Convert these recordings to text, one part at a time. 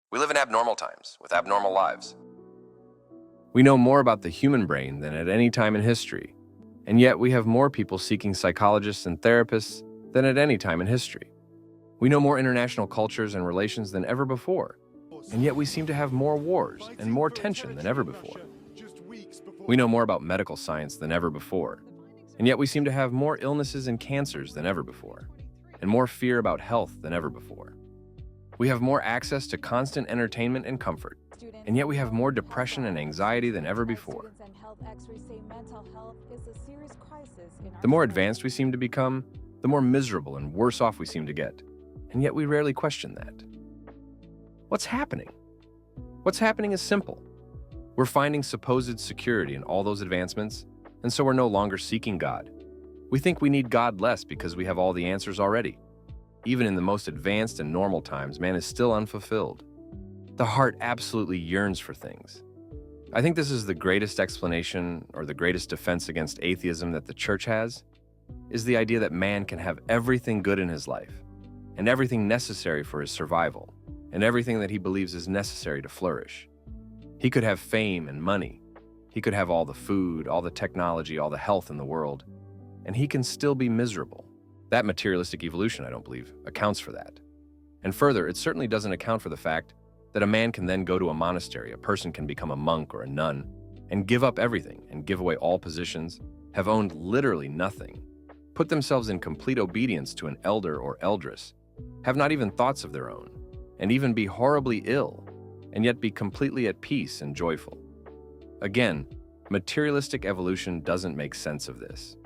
We live in abnormal times, with abnormal lives. We know more about the human brain than at any time in history, and yet we have more people seeking psychologists and therapists than at any time in history. We know more international cultures and relations than ever before, and yet we seem to have more wars and more tension than ever before. We know more about medical science than ever before, and yet we seem to have more illnesses and cancers than ever before, and more fear about health than ever before. We have more access to constant entertainment and comfort, and yet we have more depression and anxiety than ever before. The more advanced we seem to become, the more miserable and worse off we seem to get, and yet we rarely question that. What's happening? What's happening is simple. We're finding supposed security in all those advancements, and so we're no longer seeking God. We think we need God less because we have all the answers already. Even in the most advanced and normal times, man is still unfulfilled. The heart absolutely yearns for things. I think this is the greatest explanation or the greatest defense against atheism that the church has, is the idea that man can have everything good in his life, and everything necessary for his survival, and everything that he believes is necessary to flourish. He could have fame and money. He could have all the food, all the technology, all the health in the world, and he can still be miserable. That materialistic evolution, I don't believe, accounts for that. And further, it certainly doesn't account for the fact that a man can then go to a monastery, a person can become a monk or a nun, and give up everything and give away all positions, have owned literally nothing, put themselves in complete obedience to an elder or eldress, have not even thoughts of their own, and even be horribly ill, and yet be completely at peace and joyful. Again, materialistic evolution doesn't make sense of this.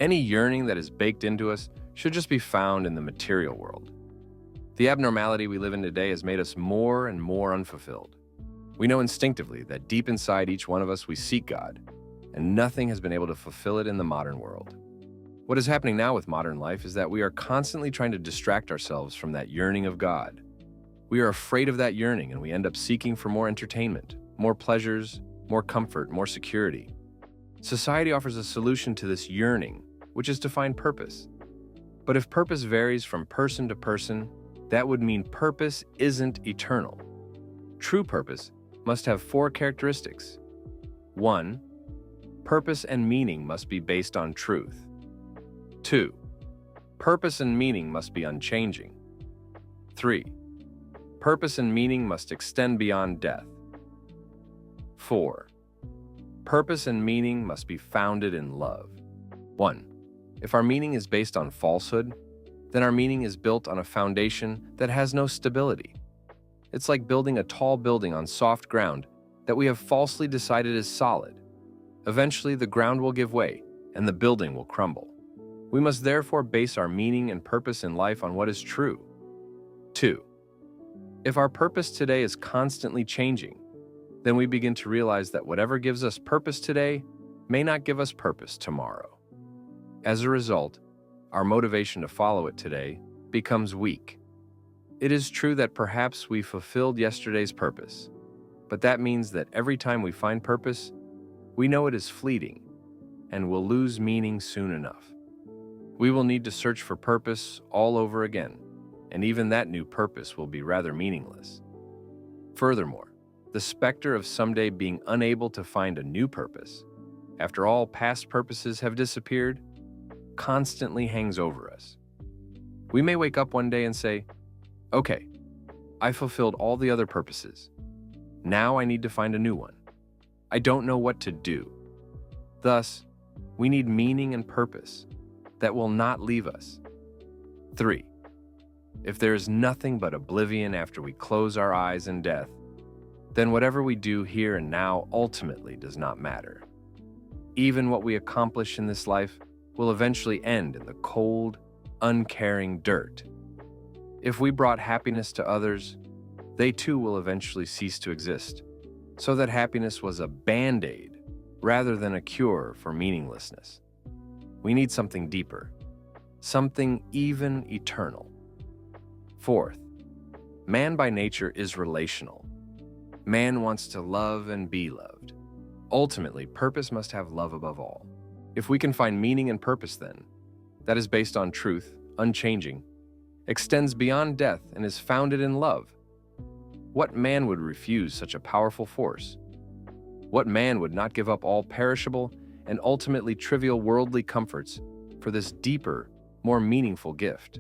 Any yearning that is baked into us should just be found in the material world. The abnormality we live in today has made us more and more unfulfilled. We know instinctively that deep inside each one of us we seek God, and nothing has been able to fulfill it in the modern world. What is happening now with modern life is that we are constantly trying to distract ourselves from that yearning of God. We are afraid of that yearning, and we end up seeking for more entertainment, more pleasures, more comfort, more security. Society offers a solution to this yearning, which is to find purpose. But if purpose varies from person to person, that would mean purpose isn't eternal. True purpose must have 4 characteristics. 1. Purpose and meaning must be based on truth. 2. Purpose and meaning must be unchanging. 3. Purpose and meaning must extend beyond death. 4. Purpose and meaning must be founded in love. 1. If our meaning is based on falsehood, then our meaning is built on a foundation that has no stability. It's like building a tall building on soft ground that we have falsely decided is solid. Eventually, the ground will give way, and the building will crumble. We must therefore base our meaning and purpose in life on what is true. 2. If our purpose today is constantly changing, then we begin to realize that whatever gives us purpose today may not give us purpose tomorrow. As a result, our motivation to follow it today becomes weak. It is true that perhaps we fulfilled yesterday's purpose, but that means that every time we find purpose, we know it is fleeting and will lose meaning soon enough. We will need to search for purpose all over again, and even that new purpose will be rather meaningless. Furthermore, the specter of someday being unable to find a new purpose, after all past purposes have disappeared, constantly hangs over us. We may wake up one day and say, okay, I fulfilled all the other purposes. Now I need to find a new one. I don't know what to do. Thus, we need meaning and purpose that will not leave us. 3. If there is nothing but oblivion after we close our eyes in death, then whatever we do here and now ultimately does not matter. Even what we accomplish in this life will eventually end in the cold, uncaring dirt. If we brought happiness to others, they too will eventually cease to exist, so that happiness was a band-aid rather than a cure for meaninglessness. We need something deeper, something even eternal. 4th, man by nature is relational. Man wants to love and be loved. Ultimately, purpose must have love above all. If we can find meaning and purpose then, that is based on truth, unchanging, extends beyond death and is founded in love, What man would refuse such a powerful force? What man would not give up all perishable and ultimately trivial worldly comforts for this deeper, more meaningful gift?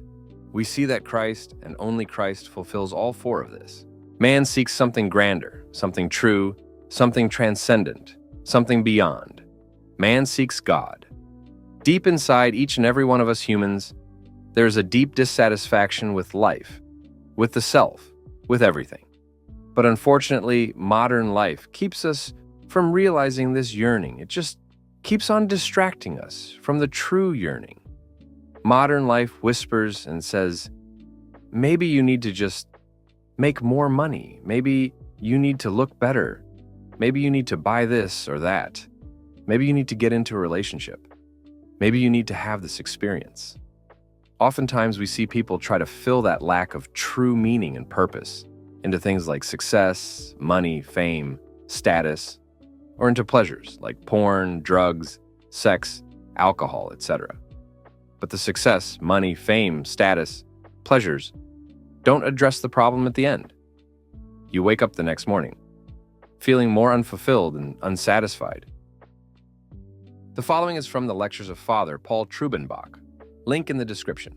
We see that Christ, and only Christ, fulfills all four of this. Man seeks something grander, something true, something transcendent, something beyond. Man seeks God. Deep inside each and every one of us humans, there is a deep dissatisfaction with life, with the self, with everything. But unfortunately, modern life keeps us from realizing this yearning. It just keeps on distracting us from the true yearning. Modern life whispers and says, maybe you need to just make more money. Maybe you need to look better. Maybe you need to buy this or that. Maybe you need to get into a relationship. Maybe you need to have this experience. Oftentimes we see people try to fill that lack of true meaning and purpose into things like success, money, fame, status, or into pleasures like porn, drugs, sex, alcohol, etc. But the success, money, fame, status, pleasures don't address the problem at the end. You wake up the next morning, feeling more unfulfilled and unsatisfied. The following is from the Lectures of Father Paul Trubenbach, link in the description.